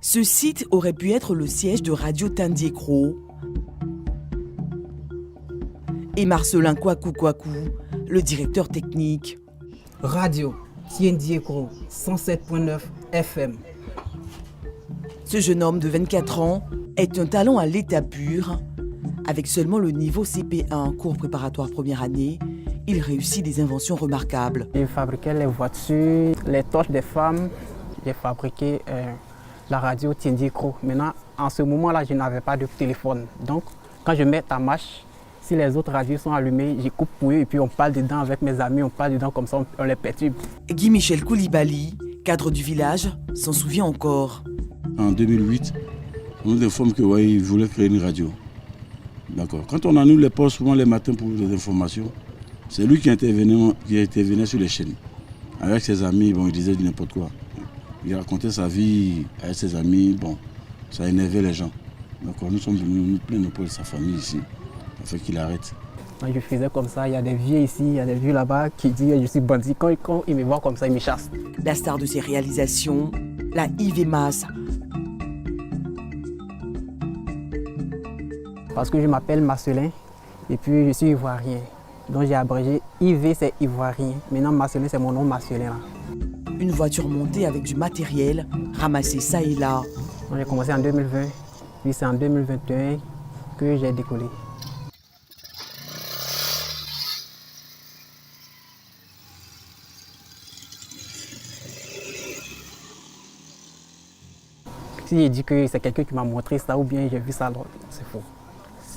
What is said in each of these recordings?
Ce site aurait pu être le siège de Radio Tindiécro. Et Marcelin Kouakou, le directeur technique. Radio Tindiécro 107.9 FM. Ce jeune homme de 24 ans est un talent à l'état pur. Avec seulement le niveau CP1, cours préparatoire première année, il réussit des inventions remarquables. J'ai fabriqué les voitures, les torches des femmes. J'ai fabriqué la radio Tindiécro. Maintenant, en ce moment-là, je n'avais pas de téléphone. Donc, quand je mets ta marche, si les autres radios sont allumées, je coupe pour eux et puis on parle dedans avec mes amis, on parle dedans comme ça, on les perturbe. Guy-Michel Koulibaly, cadre du village, s'en souvient encore. En 2008, on nous informe qu'il voulait créer une radio. D'accord. Quand on annule les postes souvent les matins pour les informations, c'est lui qui intervenait sur les chaînes. Avec ses amis, il disait n'importe quoi. Il racontait sa vie avec ses amis, ça énervait les gens. D'accord. Nous sommes venus nous plaindre pour sa famille ici, afin qu'il arrête. Quand je faisais comme ça, il y a des vieux ici, il y a des vieux là-bas qui disent je suis bandit. Quand ils me voient comme ça, ils me chassent. La star de ses réalisations, la IVMAS. Parce que je m'appelle Marcelin et puis je suis ivoirien. Donc j'ai abrégé IV, c'est ivoirien. Maintenant Marcelin, c'est mon nom Marcelin. Là. Une voiture montée avec du matériel, ramassé ça et là. J'ai commencé en 2020, puis c'est en 2021 que j'ai décollé. Si j'ai dit que c'est quelqu'un qui m'a montré ça ou bien j'ai vu ça, c'est faux.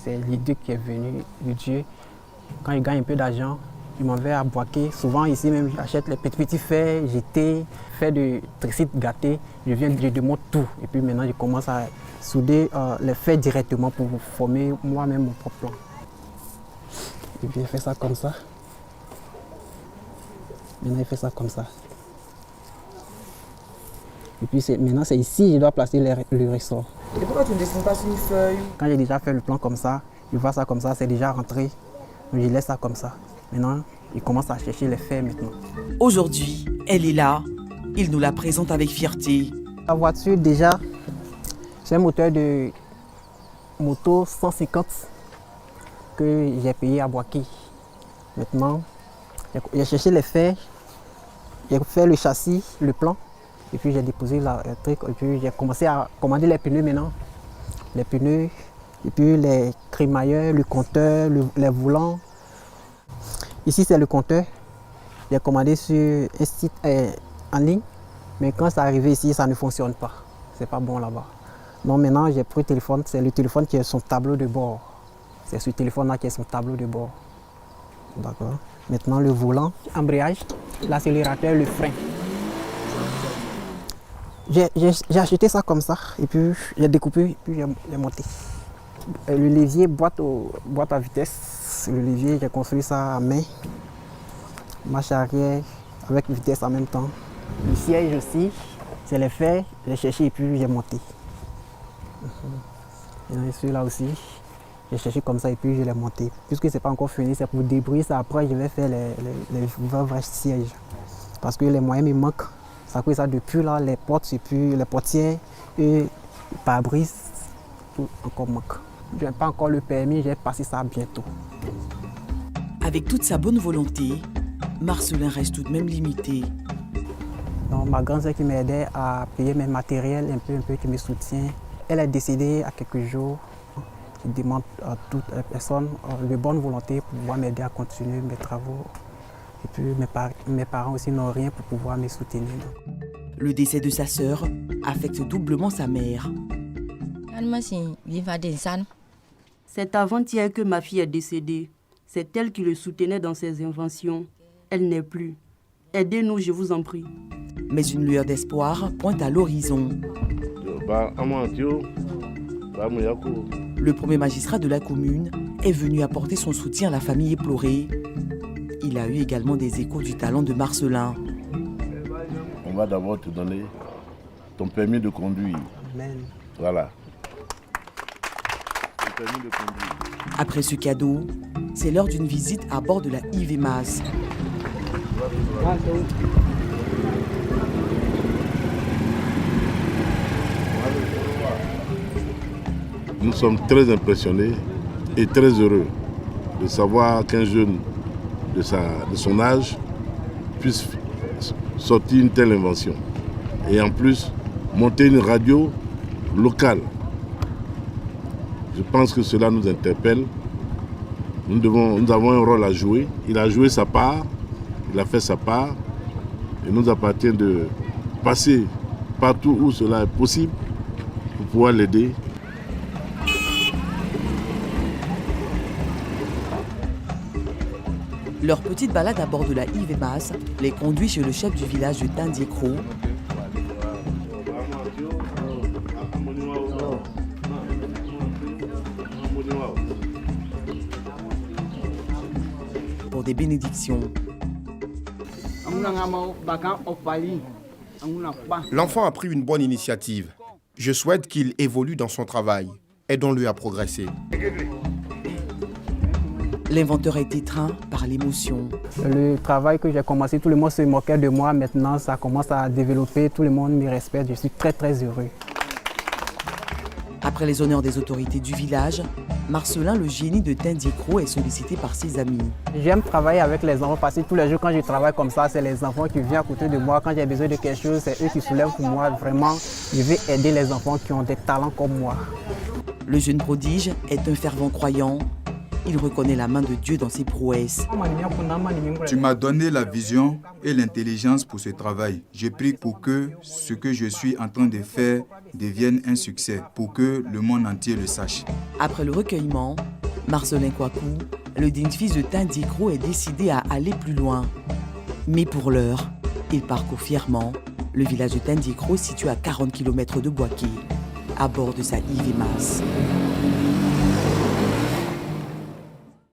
C'est l'idée qui est venue de Dieu. Quand il gagne un peu d'argent, il m'en va à Boaké. Souvent ici même, j'achète les petits fers jetés, fers de tricite gâté. Je démonte tout. Et puis maintenant, je commence à souder les fers directement pour former moi-même mon propre plan. Et puis, il fait ça comme ça. Maintenant, il fait ça comme ça. Et puis maintenant, c'est ici que je dois placer le ressort. Et pourquoi tu ne dessines pas sur une feuille? Quand j'ai déjà fait le plan comme ça, je vois ça comme ça, c'est déjà rentré. Donc je laisse ça comme ça. Maintenant, il commence à chercher les fers maintenant. Aujourd'hui, elle est là. Il nous la présente avec fierté. La voiture, déjà, c'est un moteur de moto 150 que j'ai payé à Boaké. Maintenant, j'ai cherché les fers, j'ai fait le châssis, le plan. Et puis j'ai déposé le truc et puis j'ai commencé à commander les pneus maintenant. Les pneus, et puis les crémailleurs, le compteur, les volants. Ici c'est le compteur. J'ai commandé sur un site en ligne, mais quand c'est arrivé ici, ça ne fonctionne pas. C'est pas bon là-bas. Donc maintenant j'ai pris le téléphone, c'est le téléphone qui est son tableau de bord. C'est ce téléphone-là qui est son tableau de bord. D'accord. Maintenant le volant, embrayage, l'accélérateur, le frein. J'ai acheté ça comme ça et puis j'ai découpé et puis j'ai monté. Le levier boîte à vitesse. Le levier, j'ai construit ça à main. Marche arrière avec vitesse en même temps. Le siège aussi, c'est les fers. J'ai cherché et puis j'ai monté. Et celui-là aussi, j'ai cherché comme ça et puis je l'ai monté. Puisque c'est pas encore fini, c'est pour débrouiller ça. Après, je vais faire les vrais sièges. Parce que les moyens me manquent. Ça cause ça depuis là, les portes, et puis les portières et le pare-brise, tout encore manque. Je n'ai pas encore le permis, j'ai passé ça bientôt. Avec toute sa bonne volonté, Marcelin reste tout de même limité. Donc, ma grande sœur qui m'aidait à payer mes matériels, un peu qui me soutient, elle est décédée à quelques jours. Je demande à toute personne de bonne volonté pour pouvoir m'aider à continuer mes travaux. Et puis mes parents aussi n'ont rien pour pouvoir me soutenir. Le décès de sa sœur affecte doublement sa mère. C'est avant-hier que ma fille est décédée. C'est elle qui le soutenait dans ses inventions. Elle n'est plus. Aidez-nous, je vous en prie. Mais une lueur d'espoir pointe à l'horizon. Le premier magistrat de la commune est venu apporter son soutien à la famille éplorée. Il a eu également des échos du talent de Marcelin. On va d'abord te donner ton permis de conduire. Amen. Voilà. Ton permis de conduire. Après ce cadeau, c'est l'heure d'une visite à bord de la IVMAS. Nous sommes très impressionnés et très heureux de savoir qu'un jeune de son âge puisse sortir une telle invention. Et en plus, monter une radio locale. Je pense que cela nous interpelle. Nous avons un rôle à jouer. Il a joué sa part, il a fait sa part. Il nous appartient de passer partout où cela est possible pour pouvoir l'aider. Leur petite balade à bord de la Ivemas les conduit chez le chef du village de Tandiekro. Pour des bénédictions. L'enfant a pris une bonne initiative. Je souhaite qu'il évolue dans son travail. Aidons-le à progresser. L'inventeur est étreint par l'émotion. Le travail que j'ai commencé, tout le monde se moquait de moi. Maintenant, ça commence à développer. Tout le monde me respecte. Je suis très, très heureux. Après les honneurs des autorités du village, Marcelin, le génie de Tandiekro, est sollicité par ses amis. J'aime travailler avec les enfants parce que tous les jours quand je travaille comme ça, c'est les enfants qui viennent à côté de moi. Quand j'ai besoin de quelque chose, c'est eux qui soulèvent pour moi. Vraiment, je vais aider les enfants qui ont des talents comme moi. Le jeune prodige est un fervent croyant. Il reconnaît la main de Dieu dans ses prouesses. Tu m'as donné la vision et l'intelligence pour ce travail. Je prie pour que ce que je suis en train de faire devienne un succès, pour que le monde entier le sache. Après le recueillement, Marcelin Kouakou, le digne fils de Tandiekro, est décidé à aller plus loin. Mais pour l'heure, il parcourt fièrement le village de Tandiekro situé à 40 km de Bouaké, à bord de sa Ivemas.